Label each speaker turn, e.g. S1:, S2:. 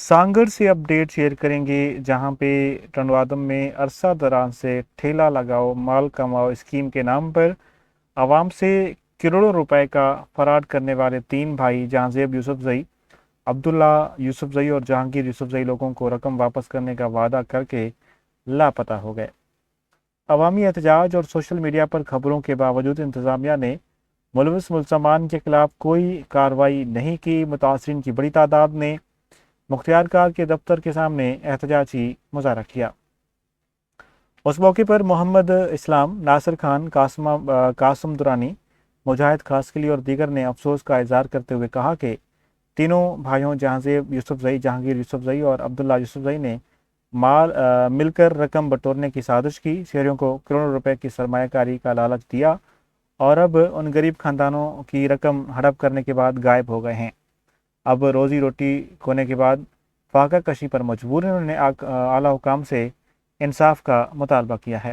S1: سانگڑ سے update share کریں گے، جہاں پہ ٹنڈوادم میں عرصہ دوران سے ٹھیلا لگاؤ مال کماؤ اسکیم کے نام پر عوام سے کروڑوں روپے کا فراڈ کرنے والے 3 بھائی جہانزیب یوسف زئی، عبداللہ یوسف زئی اور جہانگیر یوسف زئی لوگوں کو رقم واپس کرنے کا وعدہ کر کے لاپتہ ہو گئے۔ عوامی احتجاج اور سوشل میڈیا پر خبروں کے باوجود انتظامیہ نے ملوث ملزمان کے خلاف کوئی کارروائی نہیں کی۔ متاثرین کی بڑی تعداد نے مختار کار کے دفتر کے سامنے احتجاجی مظاہرہ کیا۔ اس موقع پر محمد اسلام، ناصر خان، قاسم درانی، مجاہد خاسقلی اور دیگر نے افسوس کا اظہار کرتے ہوئے کہا کہ تینوں بھائیوں جہانزیب یوسف زئی، جہانگیر یوسف زئی اور عبداللہ یوسف زئی نے مل کر رقم بٹورنے کی سازش کی، شہریوں کو کروڑوں روپے کی سرمایہ کاری کا لالچ دیا اور اب ان غریب خاندانوں کی رقم ہڑپ کرنے کے بعد غائب ہو گئے ہیں۔ اب روزی روٹی کھونے کے بعد فاقہ کشی پر مجبور ہیں۔ انہوں نے اعلیٰ حکام سے انصاف کا مطالبہ کیا ہے۔